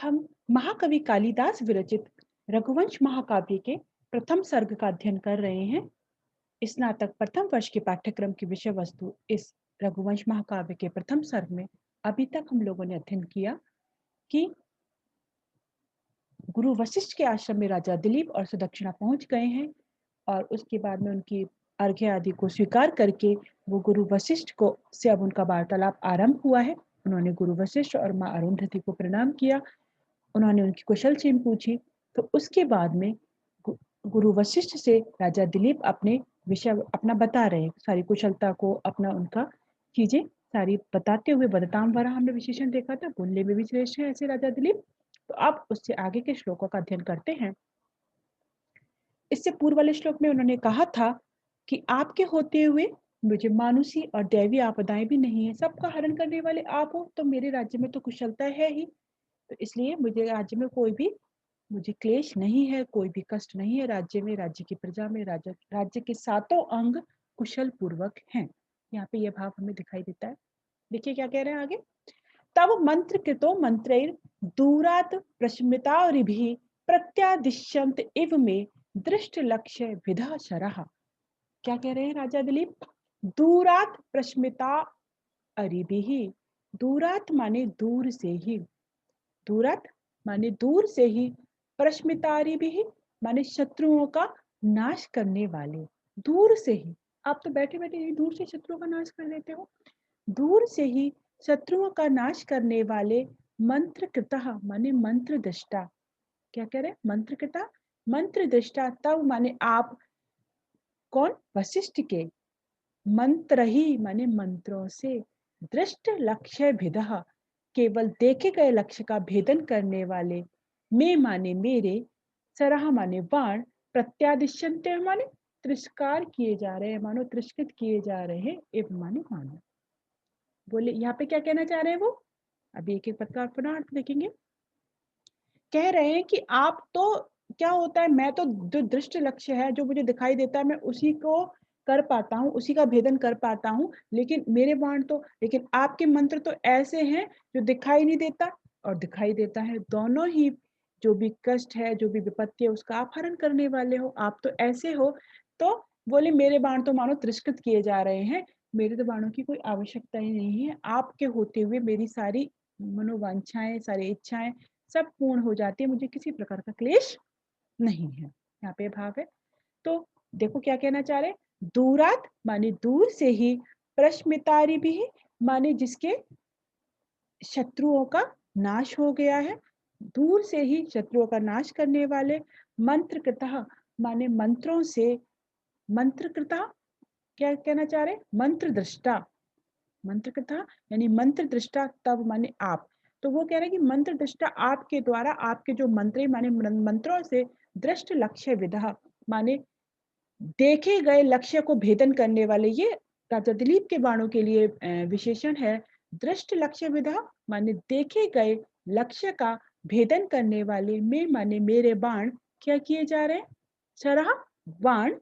हम महाकवि कालिदास विरचित रघुवंश महाकाव्य के प्रथम सर्ग का अध्ययन कर रहे हैं। स्नातक प्रथम वर्ष के पाठ्यक्रम की विषय वस्तु इस रघुवंश महाकाव्य के प्रथम सर्ग में अभी तक हम लोगों ने अध्ययन किया कि गुरु वशिष्ठ के आश्रम में राजा दिलीप और सुदक्षिणा पहुंच गए हैं और उसके बाद में उनकी अर्घ्य आदि को स्वीकार करके वो गुरु वशिष्ठ को से अब उनका वार्तालाप आरंभ हुआ है। उन्होंने गुरु वशिष्ठ और माँ अरुंधति को प्रणाम किया। उन्होंने उनकी कुशल छीन पूछी। तो उसके बाद में गुरु वशिष्ठ से राजा दिलीप अपने विषय अपना बता रहे हैं, सारी कुशलता को अपना उनका चीजें सारी बताते हुए बदताम वरा हमने विशेषण देखा था, बोलने में भी श्रेष्ठ है ऐसे राजा दिलीप। तो अब उससे आगे के श्लोकों का अध्ययन करते हैं। इससे पूर्व वाले श्लोक में उन्होंने कहा था कि आपके होते हुए मुझे मानुषी और दैवी आपदाएं भी नहीं है, सबका हरण करने वाले आप हो, तो मेरे राज्य में तो कुशलता है ही, तो इसलिए मुझे राज्य में कोई भी मुझे क्लेश नहीं है, कोई भी कष्ट नहीं है राज्य में, राज्य की प्रजा में, राज्य के सातों अंग कुशल पूर्वक हैं। यहाँ पे यह भाव हमें दिखाई देता है। देखिए क्या कह रहे हैं आगे। तब मंत्र कृतो मंत्रैर दूरात प्रशमितारिभिः प्रत्यादिश्यन्त इव में दृष्ट लक्ष्य विधा शरः। क्या कह रहे हैं राजा दिलीप। दूरात प्रशमिता अरिभिः, दूरात माने दूर से ही, दूरात माने दूर से ही, प्रशमितारी भी माने शत्रुओं का नाश करने वाले, दूर से ही। आप तो बैठे बैठे ही दूर से शत्रुओं का नाश कर देते हो। दूर से ही शत्रुओं का नाश करने वाले मंत्र कृतः माने मंत्र दृष्टा। क्या कह रहे मंत्र कृता, मंत्र दृष्टा तब माने आप, कौन, वशिष्ठ के, मंत्र ही माने मंत्रों से, दृष्ट लक्ष्य भेदः केवल देखे गए लक्ष्य का भेदन करने वाले, में माने मेरे, सरह माने बाण, प्रत्यादिश्यन्ते माने तिरस्कार किए जा रहे हैं, मानो तिरस्कृत किए जा रहे हैं, एवं माने मानो। बोले यहाँ पे क्या कहना चाह रहे हैं वो, अभी एक एक पद का पुनः अर्थ देखेंगे। कह रहे हैं कि आप तो, क्या होता है, मैं तो जो दृष्ट लक्ष्य है जो मुझे दिखाई देता है मैं उसी को कर पाता हूँ, उसी का भेदन कर पाता हूँ, लेकिन मेरे बाण तो, लेकिन आपके मंत्र तो ऐसे हैं जो दिखाई नहीं देता और दिखाई देता है, दोनों ही जो भी कष्ट है, जो भी विपत्ति है उसका आप हरण करने वाले हो, आप तो ऐसे हो। तो बोले मेरे बाण तो मानो तिरस्कृत किए जा रहे हैं, मेरे तो बाणों की कोई आवश्यकता ही नहीं है, आपके होते हुए मेरी सारी मनोवांछाएं, सारी इच्छाएं सब पूर्ण हो जाती है, मुझे किसी प्रकार का क्लेश नहीं है। यहाँ पे भाव है। तो देखो क्या कहना चाह रहे, दूरात माने दूर से ही, प्रशमितारी भी माने जिसके शत्रुओं का नाश हो गया है, दूर से ही शत्रुओं का नाश करने वाले, मंत्र कृतः माने मंत्रों से, मंत्र कृतः क्या कहना चाह रहे, मंत्र दृष्टा, मंत्र कथा यानी मंत्र दृष्टा तब माने आप। तो वो कह रहे हैं कि मंत्र दृष्टा आपके द्वारा, आपके जो मंत्री माने मंत्रों से, दृष्ट लक्ष्य विधा माने देखे गए लक्ष्य को भेदन करने वाले, ये राजा दिलीप के बाणों के लिए विशेषण है। दृष्ट लक्ष्य विधा माने देखे गए लक्ष्य का भेदन करने वाले, में माने मेरे बाण क्या किए जा रहे हैं, शरह बाण,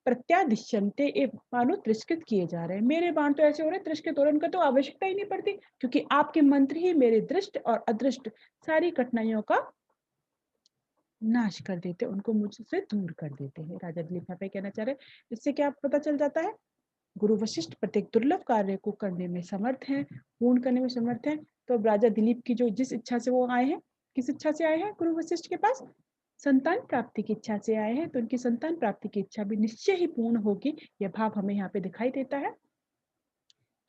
प्रत्यादिश्यन्ते मानो तिरस्कृत किए जा रहे हैं, मेरे बाण तो ऐसे हो रहे तिरस्कृत हो रहे, उनका तो आवश्यकता ही नहीं पड़ती, क्योंकि आपके मंत्र ही मेरे दृष्ट और अदृष्ट सारी कठिनाइयों का नाश कर देते, उनको मुझसे दूर कर देते हैं। राजा दिलीप यहाँ पे कहना चाह रहे हैं। इससे क्या पता चल जाता है, गुरु वशिष्ठ प्रत्येक दुर्लभ कार्य को करने में समर्थ हैं, पूर्ण करने में समर्थ हैं। तो अब राजा दिलीप की जो जिस इच्छा से वो आए हैं, किस इच्छा से आए हैं गुरु वशिष्ठ के पास, संतान प्राप्ति की इच्छा से आए हैं, तो उनकी संतान प्राप्ति की इच्छा भी निश्चय ही पूर्ण होगी, यह भाव हमें यहाँ पे दिखाई देता है।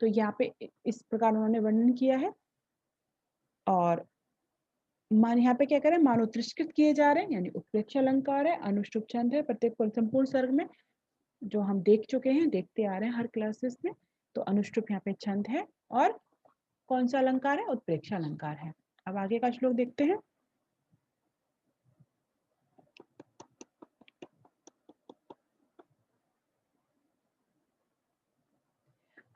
तो यहाँ पे इस प्रकार उन्होंने वर्णन किया है। और मान यहाँ पे क्या करें, मानो तिरस्कृत किए जा रहे हैं, यानी उत्प्रेक्ष अलंकार है, अनुष्टुप छंद है, प्रत्येक संपूर्ण सर्ग में जो हम देख चुके हैं, देखते आ रहे हैं हर क्लासेस में। तो अनुष्टुप यहाँ पे छंद है और कौन सा अलंकार है, उत्प्रेक्षा अलंकार है। अब आगे का श्लोक देखते हैं।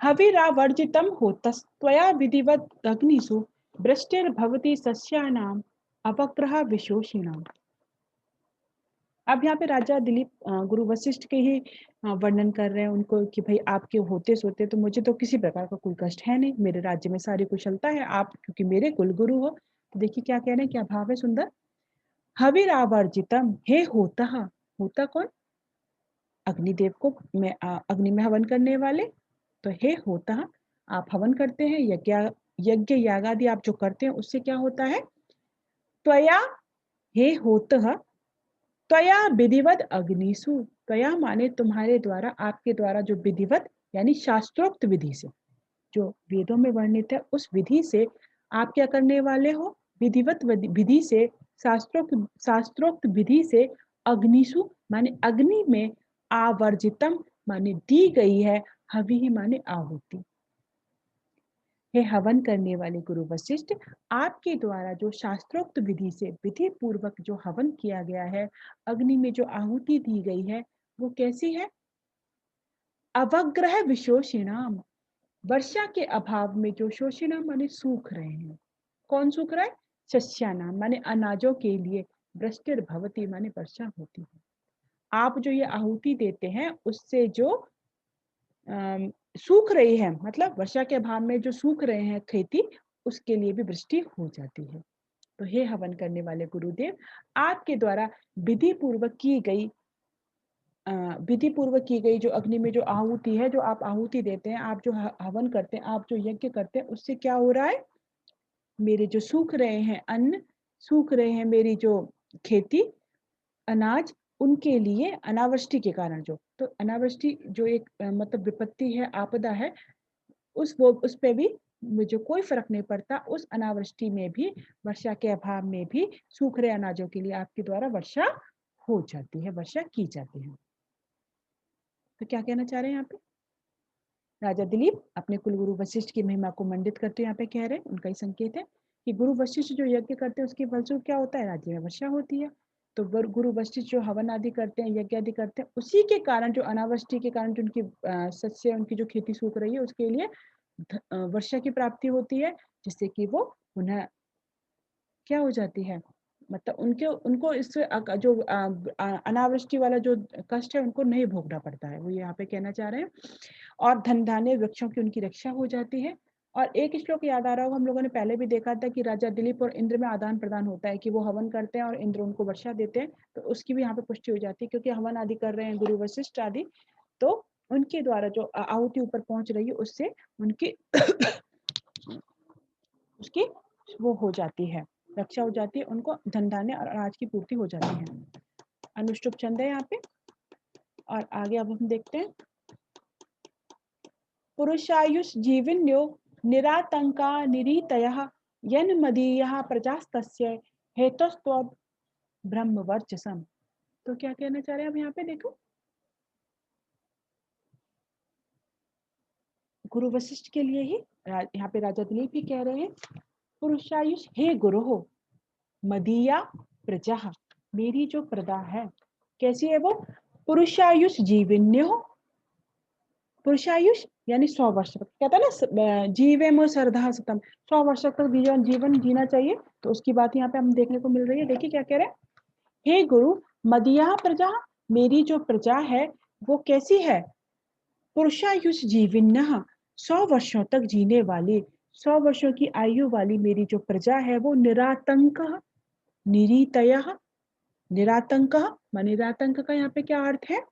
हविरावर्जितम होतस्त्वया विधिवत अग्निषु वृष्टिर्भवति सस्यानाम अपग्रह विशोषिणाम। अब यहाँ पे राजा दिलीप गुरु वशिष्ठ के ही वर्णन कर रहे हैं उनको कि भाई आपके होते सोते तो मुझे तो किसी प्रकार का कोई कष्ट है नहीं, मेरे राज्य में सारी कुशलता है, आप क्योंकि मेरे कुल गुरु हो, तो देखिए क्या कह रहे हैं, क्या भाव है सुंदर। हविरावर्जितम, हे होता, होता कौन, अग्निदेव को अग्नि में हवन करने वाले। तो हे होता, आप हवन करते हैं, यज्ञ याग आदि आप जो करते हैं उससे क्या होता है। त्वया, हे होतः, त्वया विधिवत अग्निसु, त्वया माने तुम्हारे द्वारा, आपके द्वारा जो विधिवत यानी शास्त्रोक्त विधि से, जो वेदों में वर्णित है उस विधि से आप क्या करने वाले हो, विधिवत विधि से, शास्त्रोक्त विधि से, अग्निसु माने अग्नि में, आवर्जितम माने दी गई है, हवि माने आहुति। हे हवन करने वाले गुरु वशिष्ठ, आपके द्वारा जो शास्त्रोक्त विधि से विधि पूर्वक जो हवन किया गया है, अग्नि में जो आहुति दी गई है, वो कैसी है। अवग्रह विशोषिणाम, वर्षा के अभाव में जो शोषिणाम माने सूख रहे हैं। कौन सूख रहा है, शस्यानाम माने अनाजों के लिए, वृष्टिर भवती माने वर्षा होती है। आप जो ये आहुति देते हैं उससे जो सूख रही है, मतलब वर्षा के अभाव में जो सूख रहे हैं खेती, उसके लिए भी वृष्टि हो जाती है। तो हे हवन करने वाले गुरुदेव, आपके द्वारा विधि पूर्वक की गई जो अग्नि में जो आहुति है, जो आप आहुति देते हैं, आप जो हवन करते हैं, आप जो यज्ञ करते हैं, उससे क्या हो रहा है, मेरे जो सूख रहे हैं अन्न, सूख रहे हैं मेरी जो खेती अनाज, उनके लिए अनावृष्टि के कारण जो, तो अनावृष्टि जो एक मतलब विपत्ति है, आपदा है, उस पे भी मुझे कोई फर्क नहीं पड़ता। उस अनावृष्टि में भी, वर्षा के अभाव में भी, सूख रहे अनाजों के लिए आपके द्वारा वर्षा हो जाती है, वर्षा की जाती है। तो क्या कहना चाह रहे हैं यहाँ पे राजा दिलीप, अपने कुलगुरु वशिष्ठ की महिमा को मंडित करते यहाँ पे कह रहे हैं, उनका ही संकेत है कि गुरु वशिष्ठ जो यज्ञ करते हैं उसके फलस्वरूप क्या होता है, राज्य में वर्षा होती है। तो गुरु वशिष्ठ जो हवन आदि करते हैं, यज्ञ आदि करते हैं, उसी के कारण जो अनावृष्टि के कारण जो उनकी सस्य, उनकी जो खेती सूख रही है, उसके लिए वर्षा की प्राप्ति होती है, जिससे कि वो पुनः क्या हो जाती है, मतलब उनको इससे जो अनावृष्टि वाला जो कष्ट है उनको नहीं भोगना पड़ता है, वो यहाँ पे कहना चाह रहे हैं। और धन धान्य वृक्षों की उनकी रक्षा हो जाती है। और एक श्लोक याद आ रहा होगा, हम लोगों ने पहले भी देखा था कि राजा दिलीप और इंद्र में आदान प्रदान होता है, कि वो हवन करते हैं और इंद्र उनको वर्षा देते हैं। तो उसकी भी यहाँ पे पुष्टि हो जाती है, क्योंकि हवन आदि कर रहे हैं गुरु वशिष्ठ आदि, तो उनके द्वारा जो आहुति ऊपर पहुंच रही है, उससे उनकी उसकी वो हो जाती है, रक्षा हो जाती है, उनको धन धान्य और अनाज की पूर्ति हो जाती है। अनुष्टुप छंद है यहाँ पे। और आगे अब हम देखते हैं, पुरुषायुष जीविन्यो निरातंका निरीतयः यन मदीयः प्रजास्तस्य हेतुस्त्वं ब्रह्मवर्चसम। तो क्या कहना चाह रहे हैं अब यहाँ पे देखो, गुरु वशिष्ठ के लिए ही यहाँ पे राजा दिलीप ही कह रहे हैं, पुरुषायुष हे गुरु हो, मदीया प्रजा, मेरी जो प्रजा है कैसी है वो, पुरुषायुष जीविन्य हो, पुरुषायुष यानी 100 वर्ष तक, कहता है ना जीवे में श्रद्धा सतम, 100 वर्ष तक जीवन जीना चाहिए। तो उसकी बात यहाँ पे हम देखने को मिल रही है। देखिए क्या कह रहे हैं, हे गुरु, मदीया प्रजा, मेरी जो प्रजा है वो कैसी है, पुरुषायुष जीविन्य, 100 वर्षों तक जीने वाली, 100 वर्षों की आयु वाली मेरी जो प्रजा है वो निरातंक, निरीतय, निरातंक माने, निरातंक का यहाँ पे क्या अर्थ है,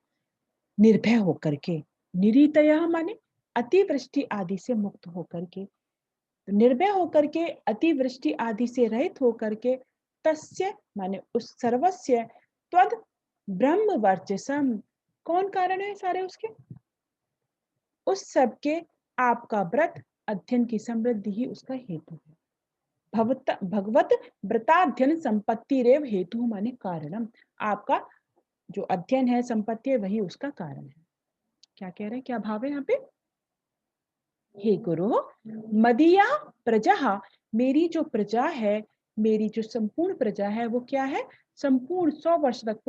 निर्भय होकर के, निरीतय माने अतिवृष्टि आदि से मुक्त होकर के, निर्भय होकर के, अतिवृष्टि आदि से रहित होकर के, तस्य माने उस सर्वस्य, त्वद ब्रह्म वर्चसम, कौन कारण है सारे उसके, उस सब के आपका व्रत अध्ययन की समृद्धि ही उसका हेतु है। भगवत व्रताध्ययन संपत्ति रेव हेतु माने कारणम, आपका जो अध्ययन है, संपत्ति है, वही उसका कारण है। क्या कह रहे हैं, क्या भाव है यहाँ पे, हे गुरु, मदीया प्रजा, मेरी जो प्रजा है, मेरी जो संपूर्ण प्रजा है वो क्या है, संपूर्ण 100 वर्ष तक,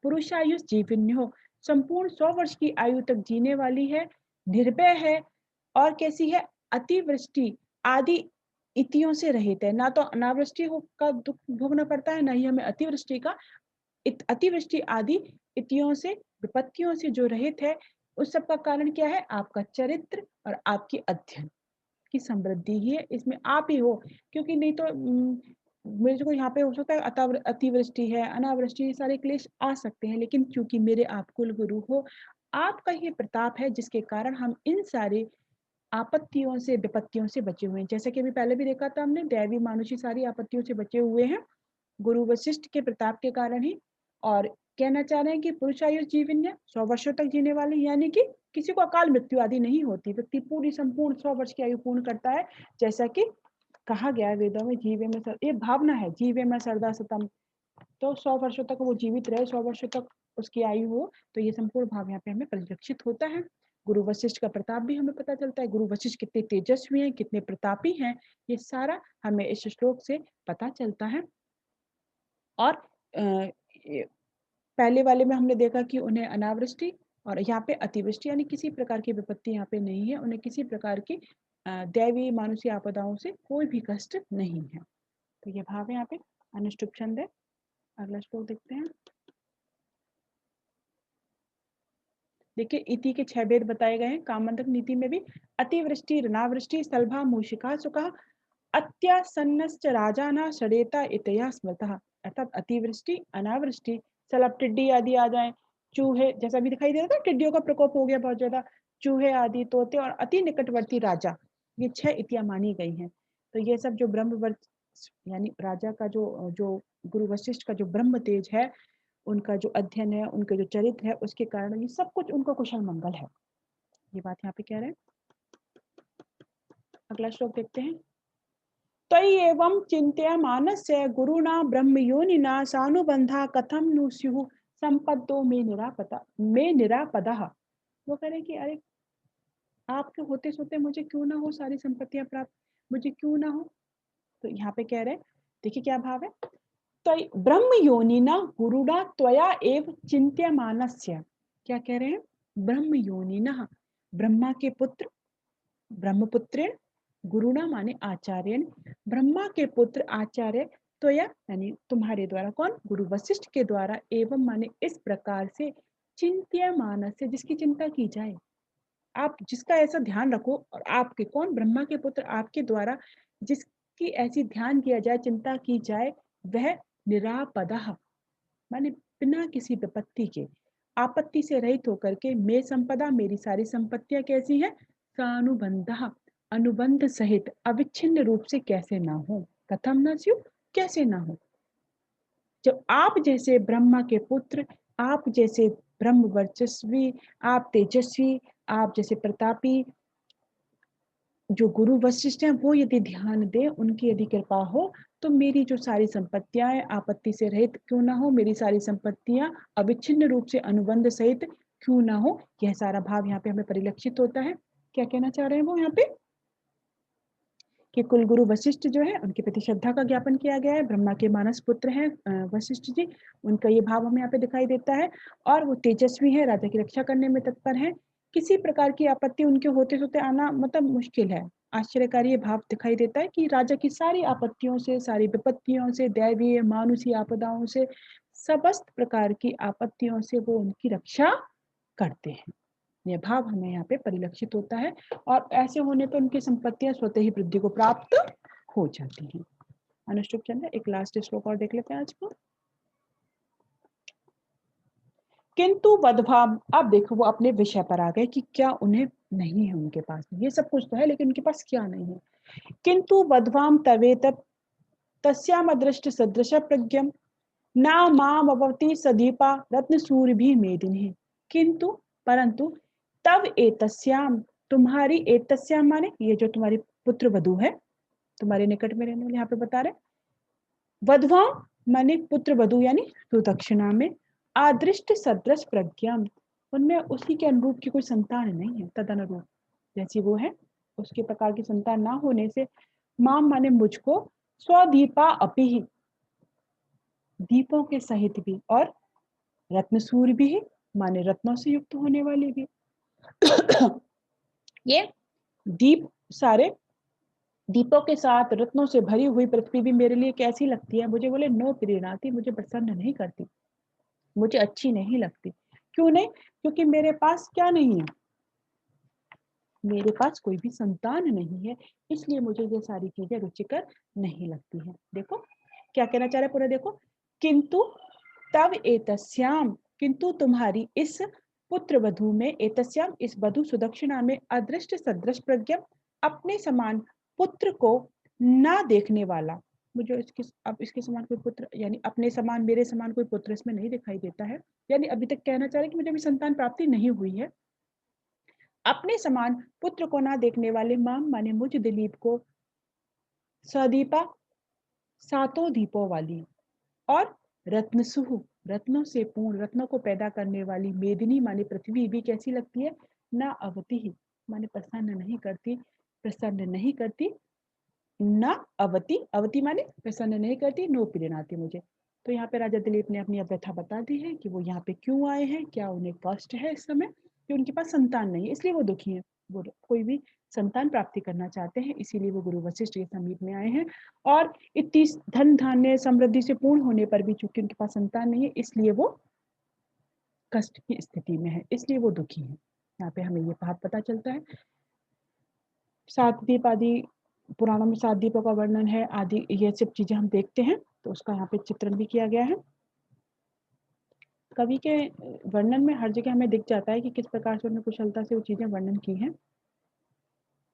पुरुषायुष जीविन्य हो, संपूर्ण 100 वर्ष की आयु तक जीने वाली है, निर्भय है, और कैसी है, अतिवृष्टि आदि इतियों से रहित है, ना तो अनावृष्टि का दुख भोगना पड़ता है, ना ही हमें अतिवृष्टि का, अतिवृष्टि आदि इतियों से, विपत्तियों से जो रहित है। उस सब का कारण क्या है, आपका चरित्र और आपकी अध्ययन की समृद्धि ही है, इसमें आप ही हो, क्योंकि नहीं तो मेरे को यहाँ पे हो सकता है अतिवृष्टि है, अनावृष्टि, ये सारे क्लेश आ सकते हैं, लेकिन क्योंकि मेरे आप कुल गुरु हो, आपका ये प्रताप है जिसके कारण हम इन सारे आपत्तियों से, विपत्तियों से बचे हुए हैं। जैसे कि अभी पहले भी देखा था हमने, दैवी मानुषी सारी आपत्तियों से बचे हुए हैं गुरु वशिष्ठ के प्रताप के कारण ही। और कहना चाह रहे हैं कि पुरुषायु जीवन्य 100 वर्षों तक जीने वाले, यानी कि किसी को अकाल मृत्यु आदि नहीं होती, व्यक्ति पूरी संपूर्ण 100 वर्ष की आयु पूर्ण करता है। जैसा कि कहा गया है वेदों में, जीवे में ये भावना है, जीवे में सरदा सतम, तो 100 वर्षों तक वो जीवित रहे, 100 वर्षों तक उसकी आयु हो, तो ये संपूर्ण भाव यहाँ पे हमें परिलक्षित होता है। गुरु वशिष्ठ का प्रताप भी हमें पता चलता है, गुरु वशिष्ठ कितने तेजस्वी हैं, कितने प्रतापी हैं, ये सारा हमें इस श्लोक से पता चलता है। और पहले वाले में हमने देखा कि उन्हें अनावृष्टि और यहाँ पे अतिवृष्टि यानी किसी प्रकार की विपत्ति यहाँ पे नहीं है, उन्हें किसी प्रकार की दैवीय मानुषी आपदाओं से कोई भी कष्ट नहीं है। तो ये भाव है यहाँ पे। अनुष्टुप छंद है। अगला श्लोक देखते हैं। देखिए इति के 6 भेद बताए गए हैं। कामंतक नीति में भी अतिवृष्टि, ऋणावृष्टि, सलभा, मूषिका, सुखा, अत्यासन्नश्च राजाना षडेता इतया स्मृतः। अर्थात अतिवृष्टि, अनावृष्टि, सलभ, टिड्डी आदि आ जाए, चूहे, जैसा भी दिखाई दे रहा था, टिड्डियों का प्रकोप हो गया बहुत ज्यादा, चूहे आदि, तोते और अति निकटवर्ती राजा, ये 6 इतियां मानी गई हैं। तो ये सब जो ब्रह्मवर्च यानी राजा का जो जो गुरु वशिष्ठ का जो ब्रह्म तेज है, उनका जो अध्ययन है, उनका जो चरित्र है, उसके कारण ये सब कुछ उनको कुशल मंगल है, ये बात यहाँ पे कह रहे हैं। अगला श्लोक देखते हैं। तयि एवं चिन्त्यमानस्य गुरुणा ब्रह्मयोनिना सानुबंधा कथम नु स्युः संपद्दो मे निरापदः। वो कह रहे कि अरे आपके होते सोते मुझे क्यों ना हो सारी संपत्तियां प्राप्त, मुझे क्यों ना हो। तो यहाँ पे कह रहे, देखिए क्या भाव है। तयि ब्रह्म योनिना गुरुणा त्वया एव चिन्त्यमानस्य, क्या कह रहे हैं, ब्रह्म योनिना, ब्रह्मा के पुत्र, ब्रह्मपुत्र, गुरुणा माने आचार्य, ब्रह्मा के पुत्र आचार्य, तो या यानी तुम्हारे द्वारा, कौन, गुरु वशिष्ठ के द्वारा, एवं माने इस प्रकार से, चिंत्य मानस, जिसकी चिंता की जाए, आप जिसका ऐसा ध्यान रखो, और आपके, कौन, ब्रह्मा के पुत्र आपके द्वारा जिसकी ऐसी ध्यान किया जाए, चिंता की जाए, वह निरापदः माने बिना किसी विपत्ति के, आपत्ति से रहित होकर के, मैं संपदा, मेरी सारी संपत्तियां कैसी है, सानुबंध, अनुबंध सहित, अविच्छिन्न रूप से कैसे ना हो, कथम न स्यु, कैसे ना हो। जब आप जैसे ब्रह्मा के पुत्र, आप जैसे ब्रह्म वर्चस्वी, आप तेजस्वी, आप जैसे प्रतापी जो गुरु वशिष्ठ हैं, वो यदि ध्यान दे, उनकी यदि कृपा हो, तो मेरी जो सारी संपत्तियां हैं आपत्ति से रहित क्यों ना हो, मेरी सारी संपत्तियां अविच्छिन्न रूप से अनुबंध सहित क्यों ना हो, यह सारा भाव यहाँ पे हमें परिलक्षित होता है। क्या कहना चाह रहे हैं वो यहाँ पे, कि कुलगुरु वशिष्ठ जो है, उनके प्रति श्रद्धा का ज्ञापन किया गया है, ब्रह्मा के मानस पुत्र हैं वशिष्ठ जी, उनका ये भाव हमें यहाँ पे दिखाई देता है, और वो तेजस्वी है, राजा की रक्षा करने में तत्पर है, किसी प्रकार की आपत्ति उनके होते होते आना मतलब मुश्किल है। आश्चर्यकारी ये भाव दिखाई देता है कि राजा की सारी आपत्तियों से, सारी विपत्तियों से, दैवीय मानुषी आपदाओं से, समस्त प्रकार की आपत्तियों से वो उनकी रक्षा करते हैं। यह भाव हमें यहाँ पे परिलक्षित होता है, और ऐसे होने पर उनकी संपत्तियां स्वतः ही वृद्धि को प्राप्त हो जाती हैं। अनुष्टुप चंद्र, एक लास्ट श्लोक और देख लेते हैं आज को। किंतु वधभाव, अब देखो वो अपने विषय पर आ गए कि क्या उन्हें नहीं है, उनके पास ये सब कुछ तो है, लेकिन उनके पास क्या नहीं है। किंतु वधवाम तवेत तस्याम अदृष्ट सदृश प्रज्ञम ना माम अवती सदीपा रत्न सूर्य भी मेदिनी। किंतु, परंतु, तब एतस्याम, तुम्हारी, एतस्याम माने ये जो तुम्हारी पुत्र वधु है, तुम्हारे निकट में रहने वाले, यहाँ पे बता रहे, वधवा माने पुत्र वधु यानी सुदक्षिणा में, आदृष्ट सदृश प्रज्ञा, उनमें उसी के अनुरूप की कोई संतान नहीं है, तद अनुरूप जैसी वो है उसके प्रकार की संतान ना होने से, माम माने मुझको, स्वदीपा अपि ही, दीपों के सहित भी, और रत्नसूर भी है माने रत्नों से युक्त होने वाले भी। ये दीप, सारे दीपों के साथ रत्नों से भरी हुई पृथ्वी भी मेरे लिए कैसी लगती है, मुझे बोले नो प्रेरणाती, मुझे प्रसन्न नहीं करती, मुझे अच्छी नहीं लगती। क्यों नहीं, क्योंकि मेरे पास क्या नहीं है, मेरे पास कोई भी संतान नहीं है, इसलिए मुझे ये सारी चीजें रुचिकर नहीं लगती हैं। देखो क्या कहना चाह रहे हैं पूरा देखो, किंतु तव एतस्याम, किंतु तुम्हारी इस पुत्र वधु में, एतस्याम इस वधु सुदक्षिणा में, अदृष्ट सदृश प्रज्ञा, अपने समान पुत्र को ना देखने वाला, मुझे इसके अब इसके समान कोई पुत्र, यानी अपने समान मेरे समान कोई पुत्र इसमें नहीं दिखाई देता है, यानी अभी तक कहना चाह रहे हैं कि मुझे अभी संतान प्राप्ति नहीं हुई है। अपने समान पुत्र को ना देखने वाले माम माने मुझ दिलीप को, सदीपा सातों दीपों वाली, और रत्नसुह रत्नों से पूर्ण, रत्नों को पैदा करने वाली, मेदिनी माने पृथ्वी भी कैसी लगती है, ना अवति ही माने प्रसन्न नहीं करती, प्रसन्न नहीं करती, ना अवति, अवति माने प्रसन्न नहीं करती, नो प्रीणाति मुझे। तो यहाँ पे राजा दिलीप ने अपनी व्यथा बता दी है कि वो यहाँ पे क्यों आए हैं, क्या उन्हें कष्ट है इस समय, कि उनके पास संतान नहीं है इसलिए वो दुखी है, वो कोई भी संतान प्राप्ति करना चाहते हैं, इसीलिए वो गुरु वशिष्ठ के समीप में आए हैं। और इतनी धन धान्य समृद्धि से पूर्ण होने पर भी चूंकि उनके पास संतान नहीं है, इसलिए वो कष्ट की स्थिति में है, इसलिए वो दुखी है। यहाँ पे हमें ये बात पता चलता है। सात दीप आदि पुराणों में सात दीपों का वर्णन है आदि, ये सब चीजें हम देखते हैं, तो उसका यहाँ पे चित्रण भी किया गया है। कवि के वर्णन में हर जगह हमें दिख जाता है कि किस प्रकार से उन्होंने कुशलता से वो चीजें वर्णन की हैं।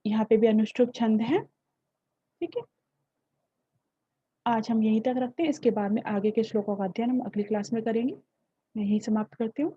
यहाँ पे भी अनुष्ठुप छंद है, ठीक है। आज हम यहीं तक रखते हैं, इसके बाद में आगे के श्लोकों का अध्ययन हम अगली क्लास में करेंगे। मैं यहीं समाप्त करती हूँ।